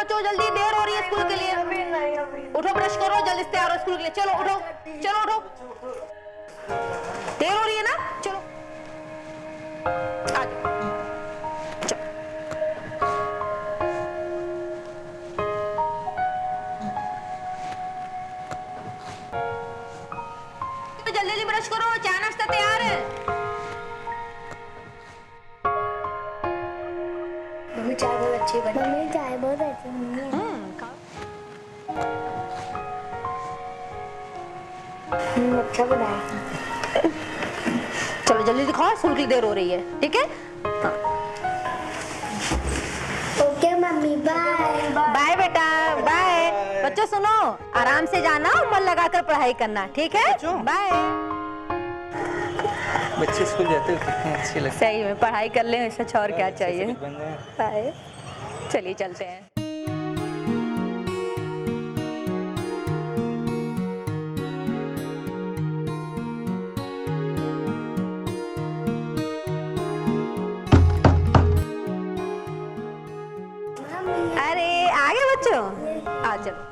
बच्चों जल्दी, देर हो रही है स्कूल के लिए। उठो, ब्रश करो, जल्दी से तैयार हो स्कूल के लिए। चलो उठो, चलो उठो, देर हो रही है ना, चलो आ जाओ। जल्दी जल्दी ब्रश करो, चाय नाश्ता तैयार है। मम्मी चाय बहुत अच्छी बनी। मम्मी चाय बहुत अच्छी बनी है। अच्छा बनाया। चलो जल्दी दिखाओ, स्कूल की देर हो रही है, ठीक है? हाँ। ओके मम्मी, बाय बाय बेटा, बाय। बच्चों सुनो, आराम से जाना और मन लगाकर पढ़ाई करना, ठीक है? बाय। बच्चे स्कूल जाते हुए कितने अच्छे लगते हैं। सही में पढ़ाई कर ले, इससे अच्छा और क्या चाहिए। बाय, चलिए चलते हैं। अरे आ गए बच्चों, आ चलो।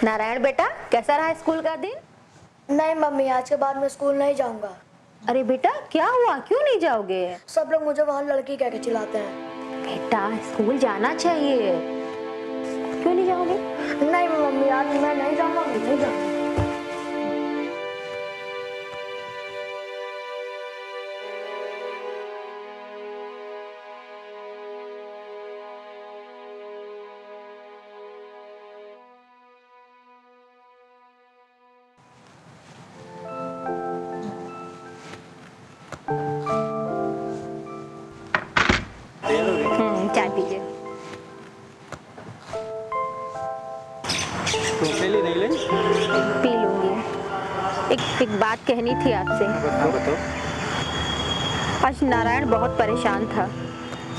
नारायण बेटा, कैसा रहा स्कूल का दिन? नहीं मम्मी, आज के बाद मैं स्कूल नहीं जाऊंगा। अरे बेटा क्या हुआ, क्यों नहीं जाओगे? सब लोग मुझे वहाँ लड़की कह के चिल्लाते हैं। बेटा स्कूल जाना चाहिए, क्यों नहीं जाओगे? नहीं मम्मी, आज मैं नहीं जाऊंगा, नहीं जाऊंगा। चाय पीजिए। तो पहले नहीं ले? पी लूंगी। एक बात कहनी थी आपसे। बताओ। आज नारायण बहुत परेशान था,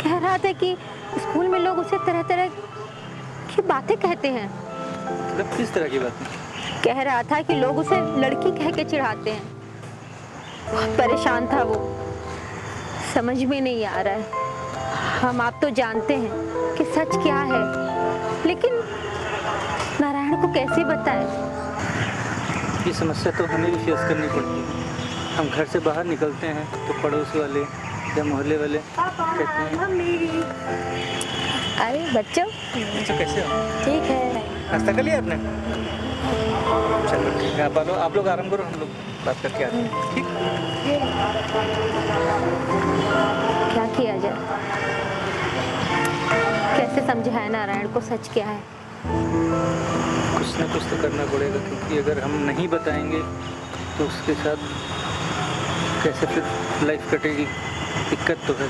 कह रहा था कि स्कूल में लोग उसे तरह तरह की बातें कहते हैं। मतलब किस तरह की बातें? कह रहा था कि लोग उसे लड़की कह के चिढ़ाते हैं। बहुत परेशान था वो, समझ में नहीं आ रहा है। हम आप तो जानते हैं कि सच क्या है, लेकिन नारायण को कैसे बताएं? ये समस्या तो हमें भी फेस करनी पड़ती है। हम घर से बाहर निकलते हैं तो पड़ोस वाले या मोहल्ले वाले कहते हैं। अरे बच्चों कैसे हो? ठीक है। नाश्ता कर लिया आपने? चलो ठीक है, आप लोग आराम करो, हम लोग बात करके आते हैं। ठीक? क्या किया जाए, कैसे समझाए नारायण को सच क्या है? कुछ ना कुछ तो करना पड़ेगा, क्योंकि अगर हम नहीं बताएंगे तो उसके साथ कैसे फिर लाइफ कटेगी। दिक्कत तो है।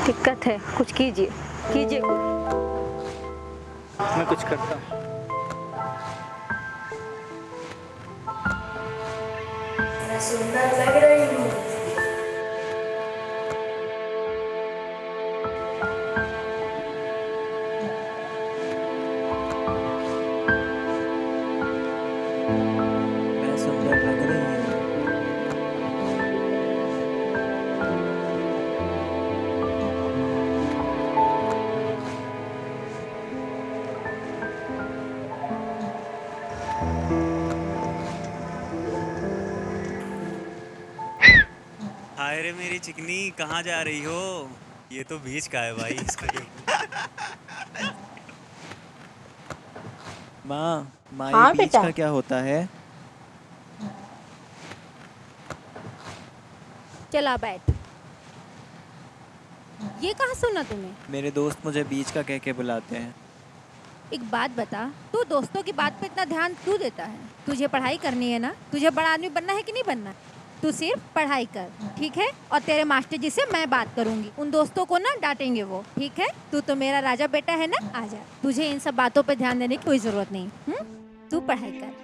दिक्कत है, कुछ कीजिए कीजिए कुछ। मैं कुछ करता हूँ। मैं सुंदर लग रही हूँ। मैं सुंदर लग रही हूँ। हाय रे मेरी चिकनी, कहाँ जा रही हो? ये तो बीच का है भाई, इसको माँ, हाँ ये बीच बेटा। का क्या होता है? चला बैठ। ये कहाँ सुना तूने? मेरे दोस्त मुझे बीच का कह के बुलाते हैं। एक बात बता, तू दोस्तों की बात पे इतना ध्यान क्यों देता है? तुझे पढ़ाई करनी है ना, तुझे बड़ा आदमी बनना है कि नहीं बनना? तू सिर्फ पढ़ाई कर, ठीक है? और तेरे मास्टर जी से मैं बात करूंगी, उन दोस्तों को ना डांटेंगे वो, ठीक है? तू तो मेरा राजा बेटा है ना, आजा। तुझे इन सब बातों पे ध्यान देने की कोई जरूरत नहीं। तू पढ़ाई कर।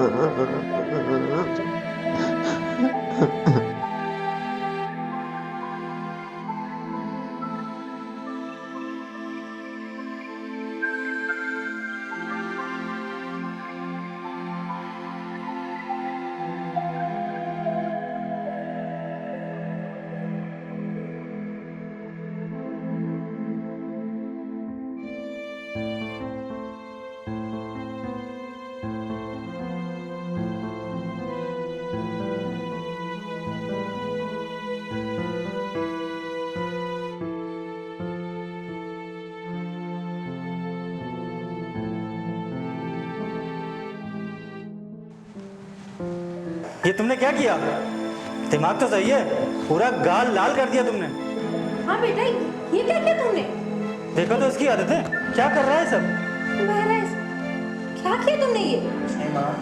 ये तुमने क्या किया? दिमाग तो सही है, पूरा गाल लाल कर दिया तुमने। हाँ बेटा, ये क्या किया तुमने? देखो तो इसकी आदतें, क्या कर रहा है सब। महाराज, क्या किया तुमने ये? नहीं माँ।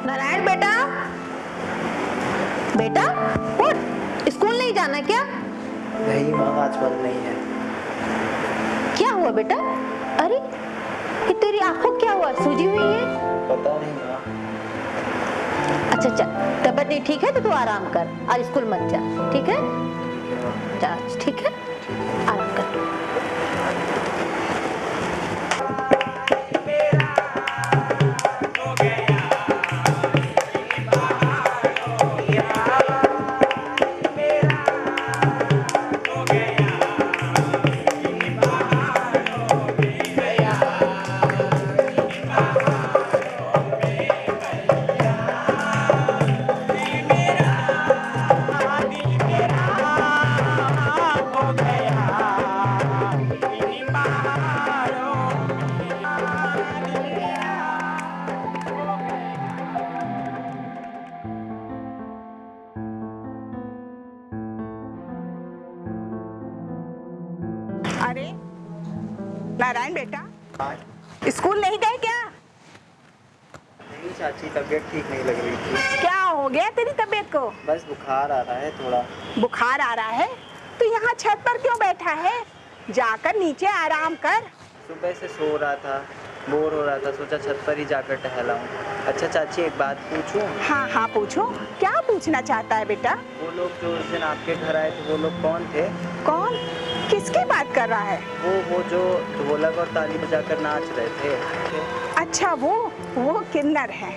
नारायण बेटा, बेटा उठ, स्कूल नहीं जाना क्या? नहीं माँ, आज बंद नहीं है। क्या हुआ बेटा? अरे ये तेरी आंखों क्या हुआ, सूजी हुई है? पता नहीं माँ। अच्छा चल, तबीयत नहीं ठीक है तो तू आराम कर, आज स्कूल मत जा, ठीक है? जा, ठीक है, आराम कर तू। अरे नारायण बेटा, स्कूल नहीं गए क्या? नहीं चाची, तबीयत ठीक नहीं लग रही थी। क्या हो गया तेरी तबीयत को? बस बुखार आ रहा है थोड़ा। बुखार आ रहा है तो यहाँ छत पर क्यों बैठा है? जाकर नीचे आराम कर। सुबह से सो रहा था, बोर हो रहा था, सोचा छत पर ही जाकर टहलाऊं। अच्छा चाची, एक बात पूछूं? हाँ हाँ पूछो, क्या पूछना चाहता है बेटा? वो लोग जो उस दिन आपके घर आए थे, वो लोग कौन थे? कौन? किसकी बात कर रहा है? वो जो ढोलक और ताली बजाकर नाच रहे थे। अच्छा वो किन्नर है।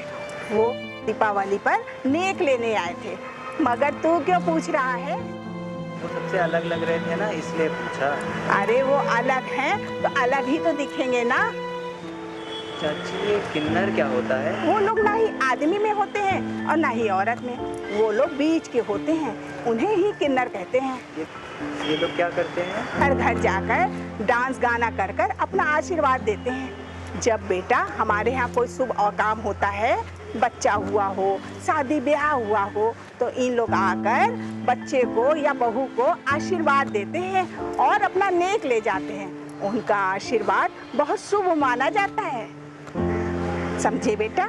वो दीपावली पर नेक लेने आए थे। मगर तू क्यों पूछ रहा है? वो सबसे अलग लग रहे थे ना, इसलिए पूछा। अरे वो अलग हैं तो अलग ही तो दिखेंगे ना। चाची, ये किन्नर क्या होता है? वो लोग ना ही आदमी में होते हैं और ना ही औरत में, वो लोग बीच के होते हैं, उन्हें ही किन्नर कहते हैं। ये लोग क्या करते हैं? हर घर जाकर डांस गाना कर कर अपना आशीर्वाद देते हैं। जब बेटा हमारे यहाँ कोई शुभ और काम होता है, बच्चा हुआ हो, शादी ब्याह हुआ हो, तो इन लोग आकर बच्चे को या बहू को आशीर्वाद देते हैं और अपना नेक ले जाते हैं। उनका आशीर्वाद बहुत शुभ माना जाता है, समझे बेटा?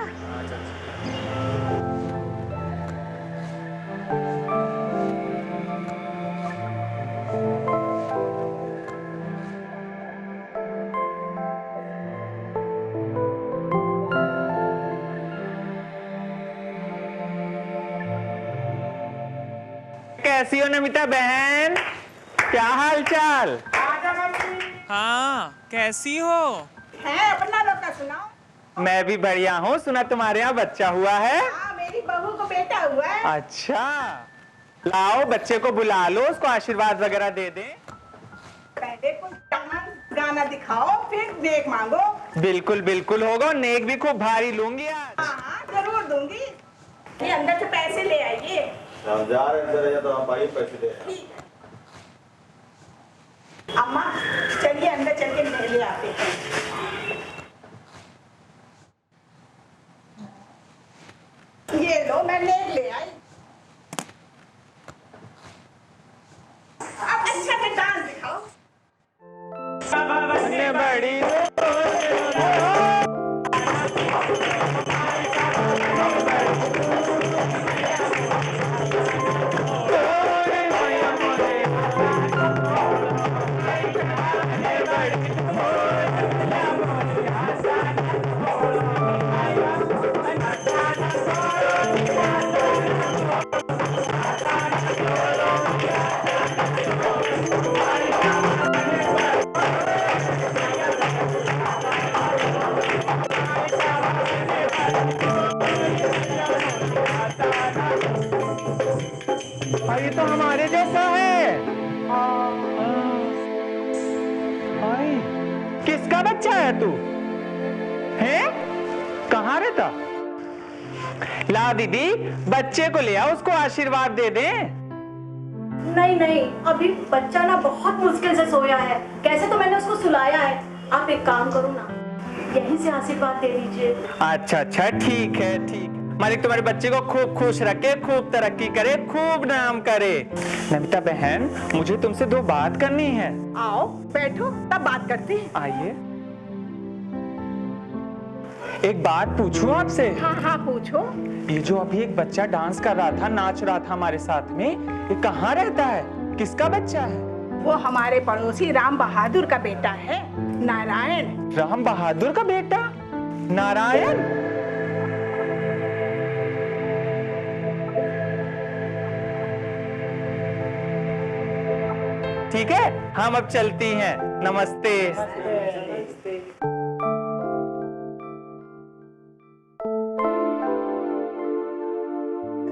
कैसी हो नमिता बहन? क्या हाल चाल? हाँ, कैसी हो? है अपना लोग का सुनाओ। मैं भी बढ़िया हूँ। सुना तुम्हारे यहाँ बच्चा हुआ है? हाँ, मेरी बहू को बेटा हुआ है। अच्छा, लाओ बच्चे को बुला लो, उसको आशीर्वाद वगैरह दे दे। पहले कुछ डांस गाना दिखाओ, फिर नेक मांगो। बिल्कुल बिल्कुल होगा, नेक भी खूब भारी लूंगी आज। हाँ जरूर दूंगी। ये अंदर से पैसे ले आइए। हम जा रहे हैं तो आप आइए, पैसे दे। ठीक है अम्मा, चलिए अंदर चल के ले आते हैं। ये लो, मैं नेक ले आई। बड़ी ये तो हमारे जैसा है। भाई किसका बच्चा है तू? है कहाँ रहता? ला दीदी बच्चे को ले आओ, उसको आशीर्वाद दे दे। नहीं नहीं, अभी बच्चा ना बहुत मुश्किल से सोया है, कैसे तो मैंने उसको सुलाया है। आप एक काम करो ना, यहीं से आशीर्वाद दे दीजिए। अच्छा अच्छा ठीक है ठीक। मालिक तुम्हारे बच्चे को खूब खुश रखे, खूब तरक्की करे, खूब नाम करे। नमिता बहन मुझे तुमसे 2 बात करनी है। आओ बैठो, तब बात करते हैं। आइए। एक बात पूछूं आपसे? हाँ हाँ पूछो। ये जो अभी एक बच्चा डांस कर रहा था, नाच रहा था हमारे साथ में, ये कहाँ रहता है? किसका बच्चा है? वो हमारे पड़ोसी राम बहादुर का बेटा है, नारायण। राम बहादुर का बेटा नारायण? ठीक है, हम अब चलती हैं। नमस्ते।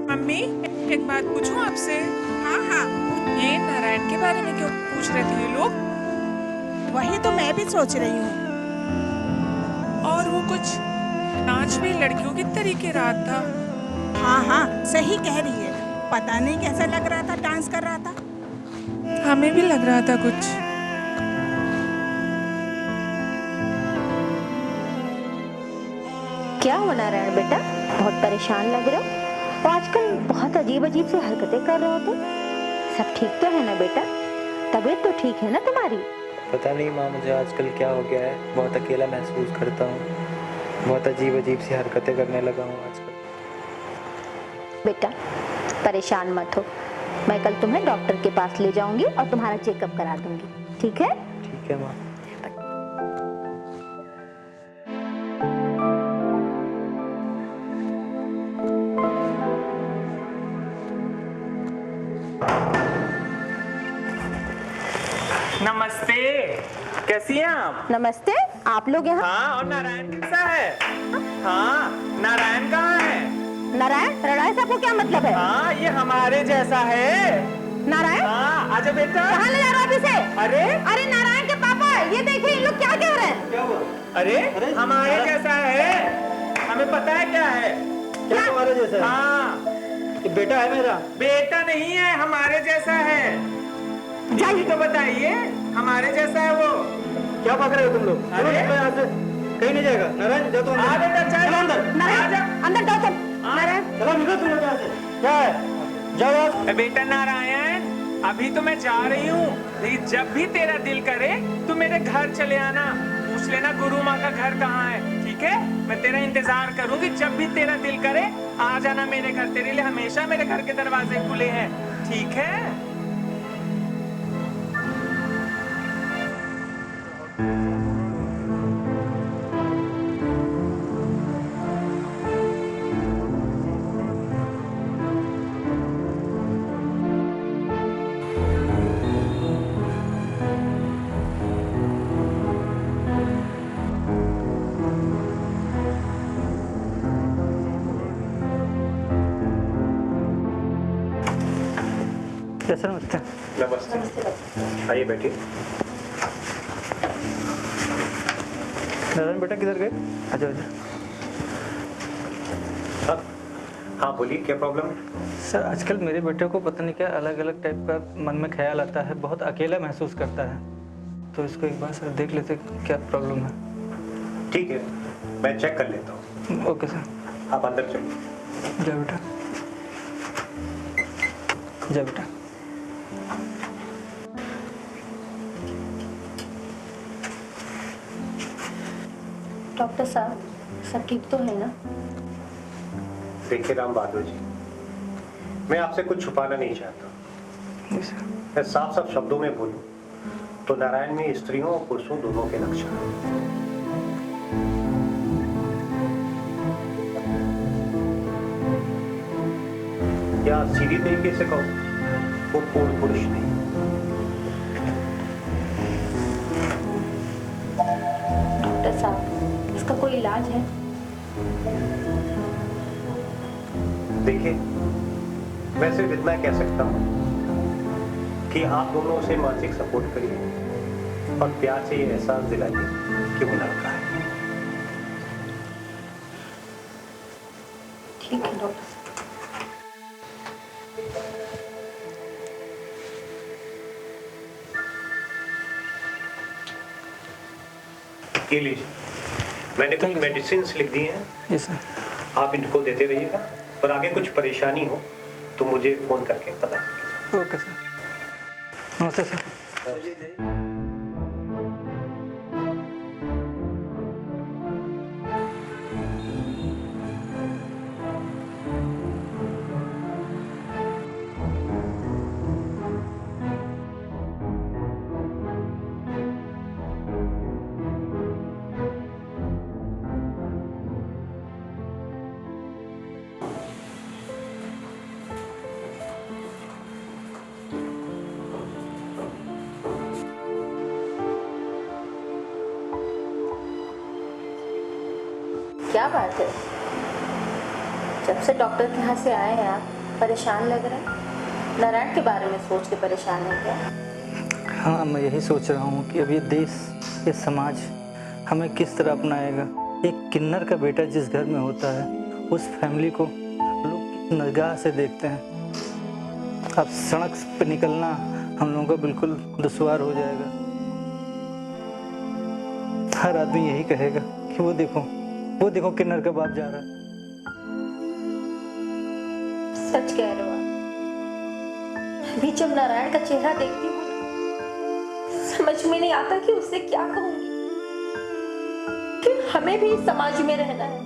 मम्मी एक बात पूछूं आपसे? हाँ हाँ ये नारायण के बारे में क्यों पूछ रहे थे ये लोग? वही तो मैं भी सोच रही हूँ। और वो कुछ नाच भी लड़कियों की तरीके रात था। हाँ हाँ सही कह रही है, पता नहीं कैसा लग रहा था, डांस कर रहा था। हमें भी लग रहा था कुछ। क्या हो नारायण बेटा, बहुत परेशान लग रहे हो और आजकल बहुत अजीब अजीब सी हरकतें कर रहे हो तुम। सब ठीक तो है ना बेटा? तबीयत तो ठीक है ना तुम्हारी? पता नहीं माँ, मुझे आजकल क्या हो गया है, बहुत अकेला महसूस करता हूँ, बहुत अजीब अजीब सी हरकतें करने लगा हूँ आजकल। बेटा परेशान मत हो, मैं कल तुम्हें डॉक्टर के पास ले जाऊंगी और तुम्हारा चेकअप करा दूंगी, ठीक है? ठीक है माँ। नमस्ते, कैसी हैं आप? नमस्ते, आप लोग यहाँ? हाँ, और नारायण कैसा है? हाँ, नारायण कहाँ है? नारायण? नारायण साहब को क्या मतलब है? हाँ, ये हमारे जैसा है। नारायण? हाँ, आजा बेटा। कहाँ ले जा रहा है इसे? अरे अरे नारायण के पापा, ये देखिए इन लोग क्या कह रहे हैं? क्या हुआ? अरे हमारे जैसा है, हमें पता है क्या है। क्या तुम्हारे जैसा है? हाँ, ये बेटा है मेरा। बेटा नहीं है, हमारे जैसा है। जाइए तो बताइए, हमारे जैसा है वो। क्या पक रहे हो तुम लोग? अरे यहाँ से कहीं नहीं जाएगा। नारायण जा तो आ बेटा, चल अंदर। नारायण अंदर जाओ तुम। नारायण चलो निकल तुम लोग यहाँ से। क्या है? जाओ। बेटा नारायण, अभी तो मैं जा रही हूँ, लेकिन जब भी तेरा दिल करे तो मेरे घर चले आना, पूछ लेना गुरु माँ का घर कहाँ है, ठीक है? मैं तेरा इंतजार करूंगी, जब भी तेरा दिल करे आ जाना मेरे घर। तेरे लिए हमेशा मेरे घर के दरवाजे खुले हैं, ठीक है? सर नमस्ते। नमस्ते। आइए बैठिए। नारायण बेटा किधर गए? अच्छा अच्छा। हाँ बोलिए, क्या प्रॉब्लम है? सर आजकल मेरे बेटे को पता नहीं क्या अलग अलग टाइप का मन में ख्याल आता है, बहुत अकेला महसूस करता है, तो इसको एक बार सर देख लेते क्या प्रॉब्लम है। ठीक है, मैं चेक कर लेता हूँ। Okay sir. आप अंदर चलिए। जा बेटा, जा बेटा। डॉक्टर साहब सब ठीक तो है ना? देखिए राम बहादुर जी, मैं आपसे कुछ छुपाना नहीं चाहता। मैं साफ साफ शब्दों में बोलूं तो नारायण में स्त्रियों और पुरुषों दोनों के लक्षण हैं। या सीधी तरीके से कहूं, वो पूर्ण पुरुष नहीं। डॉक्टर साहब इसका कोई इलाज है? देखिए, मैं सिर्फ इतना कह सकता हूं कि आप दोनों उसे मानसिक सपोर्ट करिए और प्यार से ये एहसास दिलाइए कि वो लड़का है। ठीक है डॉक्टर। ये लीजिए, मैंने कुछ मेडिसिन लिख दी हैं। Yes sir. आप इनको देते रहिएगा और आगे कुछ परेशानी हो तो मुझे फोन करके बता दीजिए। Okay sir. नमस्ते सर। क्या बात है, जब से डॉक्टर के यहाँ से आए हैं आप परेशान लग रहे हैं। नारायण के बारे में सोच के परेशान है क्या? हाँ, मैं यही सोच रहा हूँ कि अब ये देश, ये समाज हमें किस तरह अपनाएगा। एक किन्नर का बेटा जिस घर में होता है, उस फैमिली को लोग किस निगाह से देखते हैं। अब सड़क पे निकलना हम लोगों का बिल्कुल दुश्वार हो जाएगा। हर आदमी यही कहेगा कि वो देखो किन्नर का बाप जा रहा है। सच कह रहे हो आप। अभी जब नारायण का चेहरा देखती हूँ समझ में नहीं आता कि उससे क्या कहूंगी, कि हमें भी इस समाज में रहना है।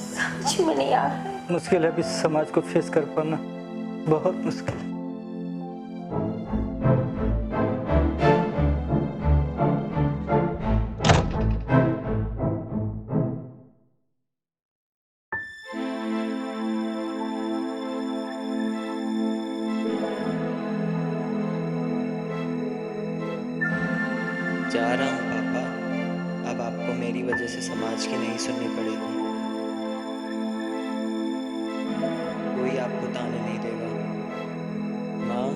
समझ में नहीं आ रहा है। मुश्किल है अभी समाज को फेस कर पाना, बहुत मुश्किल है। जा रहा हूँ पापा, अब आपको मेरी वजह से समाज की नहीं सुननी पड़ेगी। कोई आपको ताने नहीं देगा। माँ,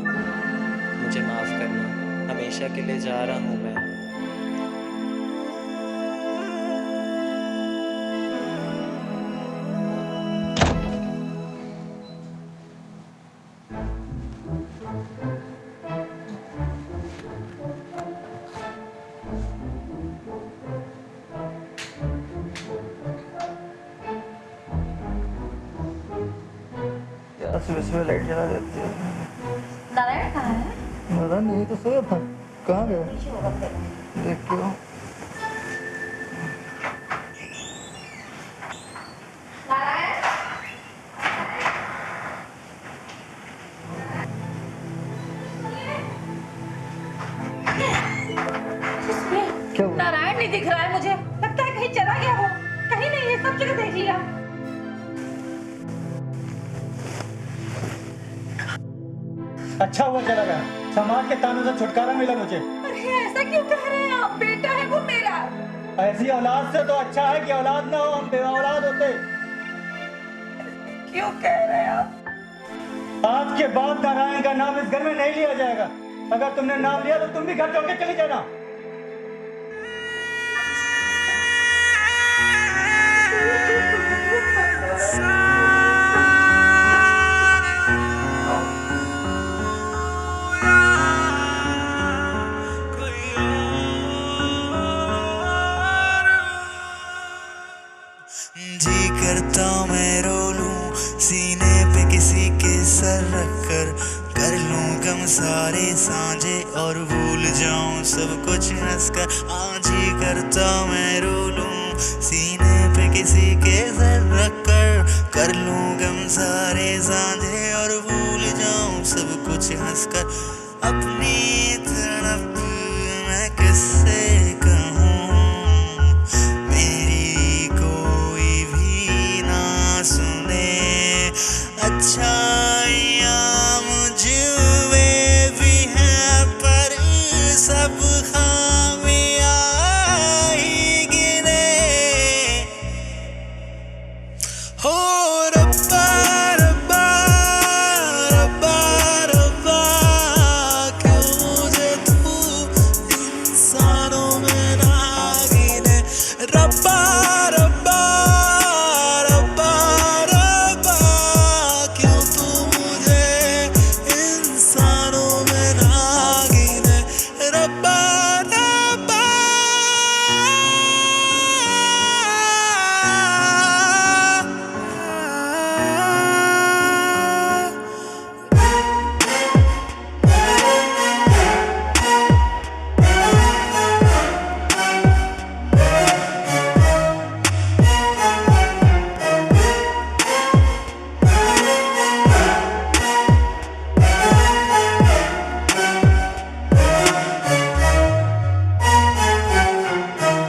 मुझे माफ करना, हमेशा के लिए जा रहा हूँ मैं। सुबह लाइट जला देती है। नारायण कहाँ है? नारायण नहीं तो सोया था, कहाँ गया? देख क्यों? क्या हुआ? नारायण नहीं दिख रहा है मुझे, लगता है कहीं चला गया वो। कहीं नहीं है, सब जगह देख लिया। अच्छा हुआ चला गया, समाज के तानों से छुटकारा मिला मुझे। अरे ऐसा क्यों कह रहे हैं आप? बेटा है वो मेरा। ऐसी औलाद से तो अच्छा है कि औलाद ना हो, हम बेवा औलाद होते। क्यों कह रहे हैं आप? आज के बाद नारायण का नाम इस घर में नहीं लिया जाएगा। अगर तुमने नाम लिया तो तुम भी घर छोड़ के चली जाना। जी करता मैं रो लूं सीने पे किसी के सर रख कर लूंगा गम सारे सांझे और भूल जाऊं सब कुछ हंसकर। आज ही करता मैं रो लूं सीने पे किसी के सर रखकर। कर लूं गम सारे सांझे और भूल जाऊं सब कुछ हंसकर। अपनी तड़प मैं किससे कहूँ, मेरी कोई भी ना सुने। अच्छाइयाँ मुझ में भी हैं पर सब खामियाँ ही गिने। हो रब्बा रब्बा रब्बा रब्बा, क्यों मुझे तू इंसानों में ना गिने। रब्बा रब्बा रब्बा रब्बा, क्यों तू मुझे इंसानों में ना गिने। रब्बा रब्बा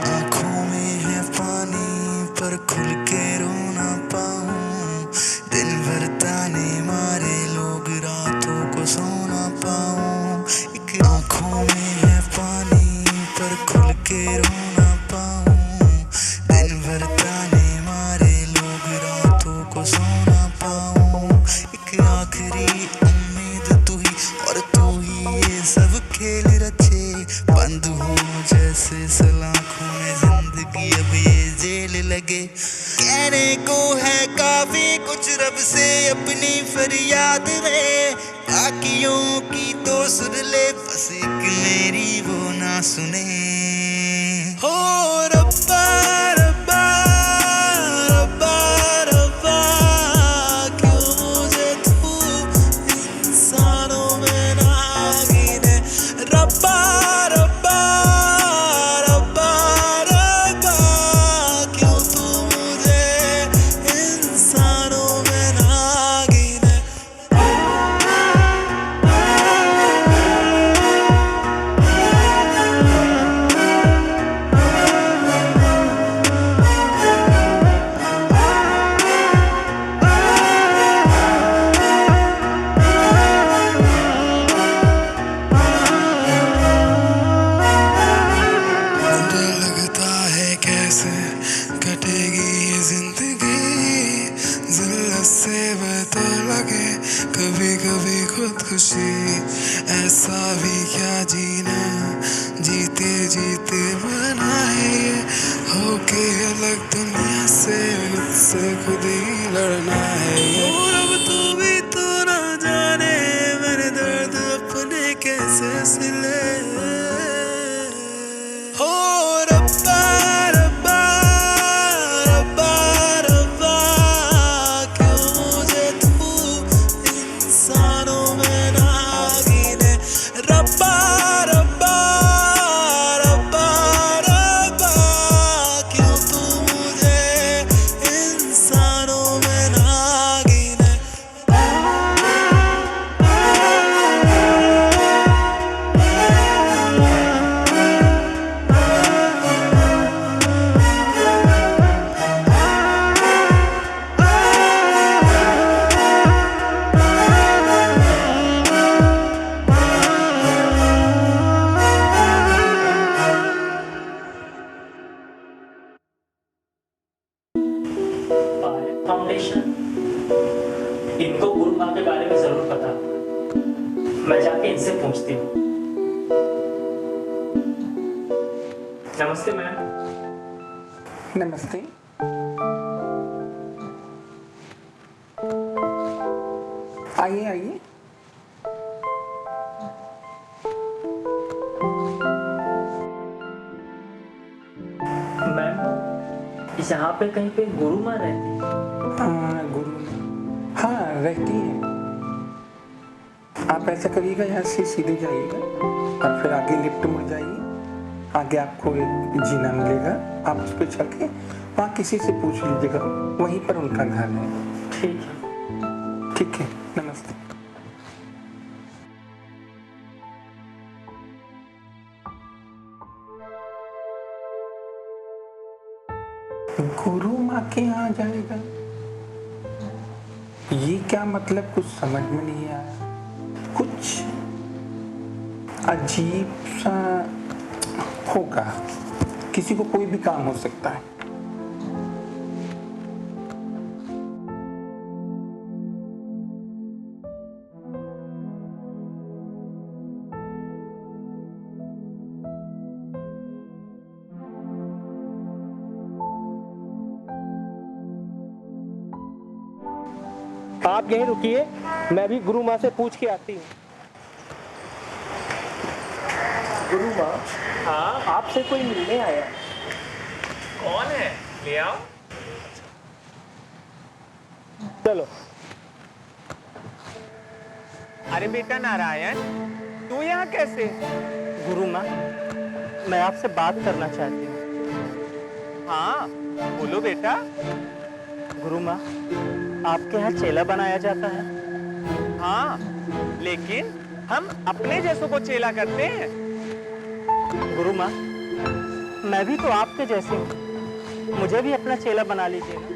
आँखों में है पानी पर खुल के रो ना पाऊं। दिन भर ताने मारे लोग रातों को सो ना पाऊं। एक आँखों में है पानी पर खुल के रो ना पाऊं। दिन भर ताने मारे लोग रातों को सो ना पाऊं। एक आखिरी उम्मीद तू ही और तू ही ये सब खेल रचे। बंद हो जैसे सलाखों में जिंदगी अब ये जेल लगे। कहने को है काफी कुछ रब से अपनी फरियाद में। बाकियों की तो सुन ले बस एक मेरी वो ना सुने। हो रब्बा रब्बा रब्बा रब्बा, क्यों मुझे तू इंसानों में ना गिने। रब्बा रब्बा रब्बा रब्बा, क्यों तू मुझे इंसानों में ना गिने। मुझे लगता है कैसे कटेगी ये जिंदगी। जिल्लत से बेहतर लगे कभी कभी खुदकुशी। ऐसा भी क्या जीना जीते जीते बना है ये। होके अलग दुनिया से खुद से खुद ही लड़ना है ये। और अब तू भी तो ना जाने मेरे दर्द अपने कैसे सिले। हो रब्बा रब्बा रब्बा रब्बा, क्यों मुझे तू इंसानों में ना गिने। रब्बा रब्बा रब्बा रब्बा, क्यों तू मुझे इंसानों में ना गिने। फाउंडेशन, इनको गुरु माँ के बारे में जरूर पता। मैं जाके इनसे पूछती हूँ। नमस्ते मैम। नमस्ते। आइए आइए। मैम यहाँ पे कहीं पे गुरु माँ रहती है? गुरु हाँ रहती है। आप ऐसा करिएगा, यहाँ से सीधे जाइएगा और फिर आगे लिफ्ट मुड़ जाइए, आगे आपको एक जीना मिलेगा, आप उस पर चल के वहाँ किसी से पूछ लीजिएगा, वहीं पर उनका घर है। ठीक है, ठीक है, नमस्ते। गुरु माँ के यहाँ जाएगा, ये क्या मतलब? कुछ समझ में नहीं आया, कुछ अजीब सा होगा, किसी को कोई भी काम हो सकता है। आप यहीं रुकिए, मैं भी गुरु माँ से पूछ के आती हूँ। गुरु माँ, हाँ, आपसे कोई मिलने आया। कौन है? ले आओ। चलो। अरे बेटा नारायण, तू यहाँ कैसे? गुरु माँ, मैं आपसे बात करना चाहती हूँ। हाँ, बोलो बेटा। गुरु माँ, आपके यहाँ चेला बनाया जाता है? हाँ, लेकिन हम अपने जैसों को चेला करते हैं। गुरु माँ, मैं भी तो आपके जैसे हूँ, मुझे भी अपना चेला बना लीजिए ना।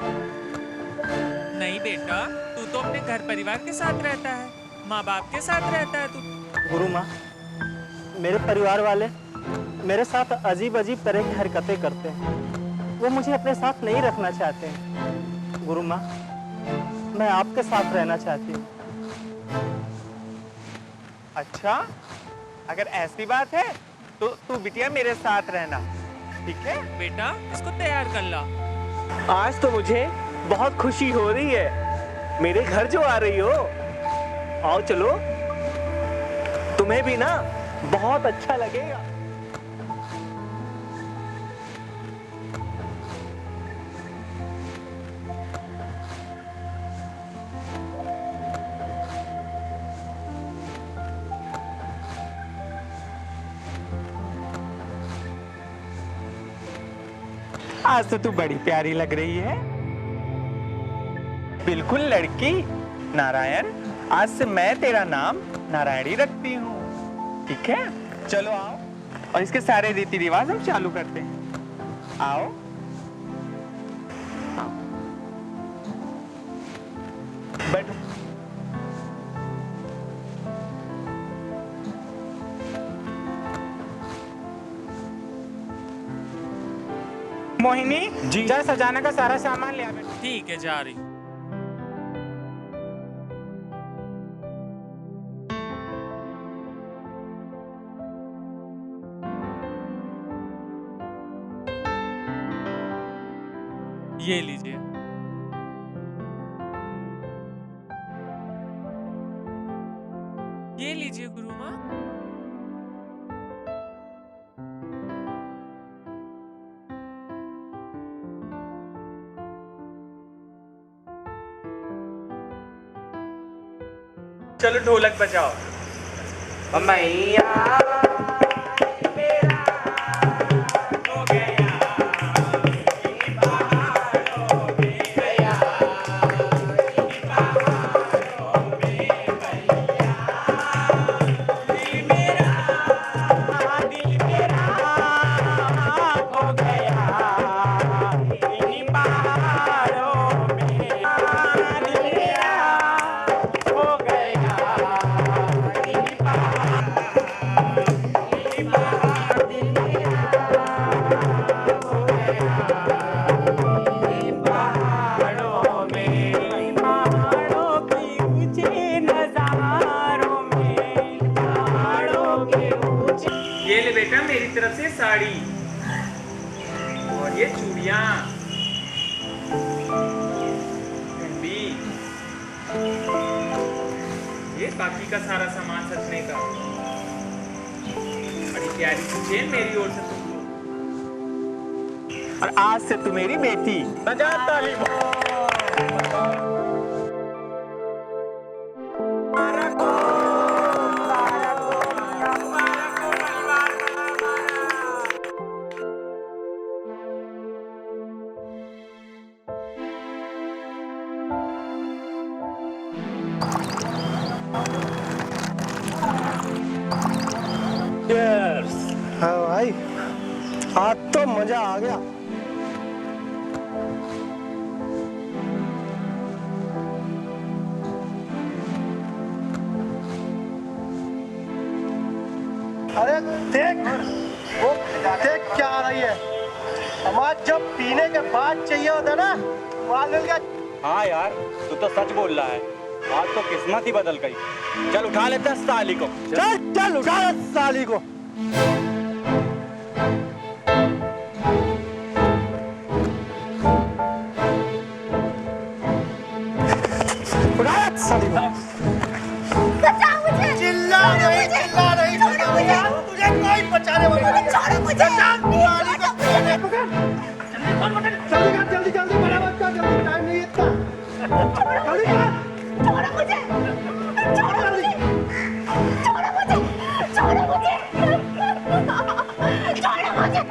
नहीं बेटा, तू तो अपने घर परिवार के साथ रहता है, माँ बाप के साथ रहता है तू। गुरु माँ, मेरे परिवार वाले मेरे साथ अजीब अजीब तरह की हरकतें करते हैं, वो मुझे अपने साथ नहीं रखना चाहते हैं। गुरु माँ, मैं आपके साथ रहना चाहती हूँ। अच्छा, अगर ऐसी बात है तो तू बिटिया मेरे साथ रहना, ठीक है? बेटा, इसको तैयार कर ला। आज तो मुझे बहुत खुशी हो रही है, मेरे घर जो आ रही हो। आओ चलो, तुम्हें भी ना बहुत अच्छा लगेगा। आज तो तू बड़ी प्यारी लग रही है, बिल्कुल लड़की। नारायण, आज से मैं तेरा नाम नारायणी रखती हूँ, ठीक है? चलो आओ, और इसके सारे रीति रिवाज हम चालू करते हैं। आओ, बैठो। मोहिनी जी, जा सजाने का सारा सामान ले आ बेटा। ठीक है, जा रही। ये लीजिए। ये लीजिए गुरु माँ। चलो ढोलक बजाओ। मैया तरफ से साड़ी और ये चूड़ियां, मेहंदी, ये बाकी का सारा सामान सजने का। बड़ी प्यारी सी चेन मेरी ओर से तुमको, और आज से तू मेरी बेटी। बजा ताली। मजा आ गया। अरे देख, वो देख क्या आ रही है। हमारा जब पीने के बाद चाहिए होता ना, माल मिल गया। हाँ यार, तू तो सच बोल रहा है। आज तो किस्मत ही बदल गई। चल उठा लेते हैं साली को। चल चल उठा ले साली को। उठा ले साली को। बचाओ मुझे। चिल्ला नहीं, चिल्ला नहीं, छोड़ो मुझे। तुझे कोई बचाने वाला नहीं। छोड़ो मुझे। जल्दी कर, जल्दी जल्दी बड़ा मत कर, जल्दी टाइम नहीं है इतना। जल्दी कर। छोड़ो मुझे। छोड़ो मुझे। छोड़ो मुझे। छोड़ो मुझे। छोड़ो मुझे।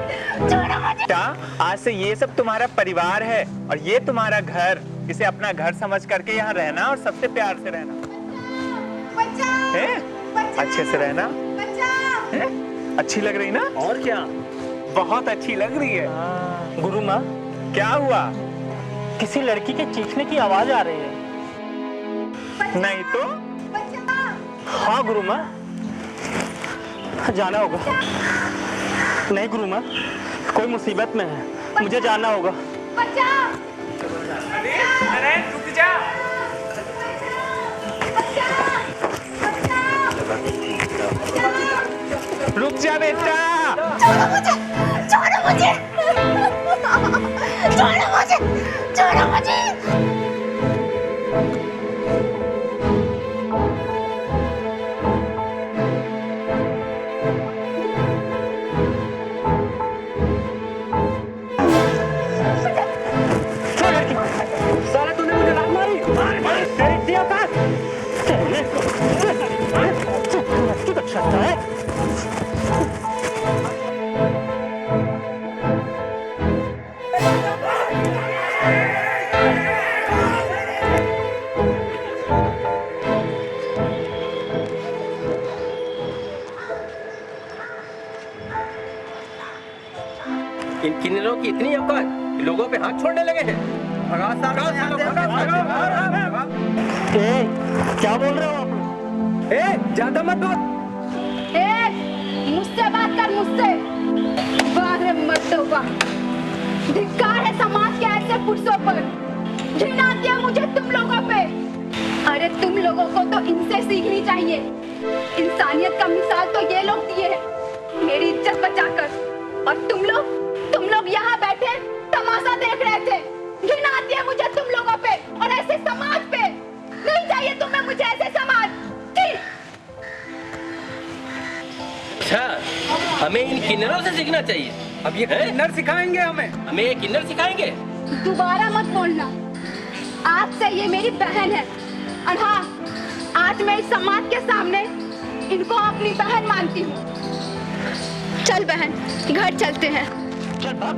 छोड़ो मुझे। क्या आज से ये सब तुम्हारा परिवार है और ये तुम्हारा घर? इसे अपना घर समझ करके यहाँ रहना और सबसे प्यार से रहना है। अच्छे से रहना है? अच्छी लग रही ना? और क्या, बहुत अच्छी लग रही है। गुरु माँ, क्या हुआ? किसी लड़की के चीखने की आवाज आ रही है। नहीं तो? हाँ गुरु माँ, जाना होगा। नहीं गुरु माँ, कोई मुसीबत में है, मुझे जाना होगा। अरे रुक जा। रुक जा बेटा। छोड़ो मुझे। छोड़ो मुझे। छोड़ो मुझे। छोड़ो मुझे। साला तूने मुझे लात मारी। तेरी सी औकात। तू तो छत्ता है। इन किन्नरों की इतनी औकात, लोगों पे हाथ छोड़ने लगे हैं। भगा सालों यहाँ से, भगा। क्या बोल रहे हो आप लोग? ज्यादा मत बोल। मुझसे बात कर, मुझसे। बाहर मर्दों का धिक्कार है समाज के ऐसे पुरुषों पर। घृणा आती है मुझे तुम लोगों पे। अरे तुम लोगों को तो इनसे सीखनी चाहिए। इंसानियत का मिसाल तो ये लोग दिए हैं, मेरी इज्जत बचाकर। और तुम लोग यहाँ बैठे तमाशा देख रहे थे। घृणा आती है मुझे तुम लोगों पे और ऐसे समाज पे। नहीं चाहिए तुम्हें मुझे ऐसे समाज। अच्छा, हमें इन किन्नरों से सीखना चाहिए। अब ये किन्नर सिखाएंगे हमें ये किन्नर सिखाएंगे। दोबारा मत बोलना। आज से ये मेरी बहन है और हाँ, आज मैं इस समाज के सामने इनको अपनी बहन मानती हूँ। चल बहन, घर चलते हैं। चल भाग।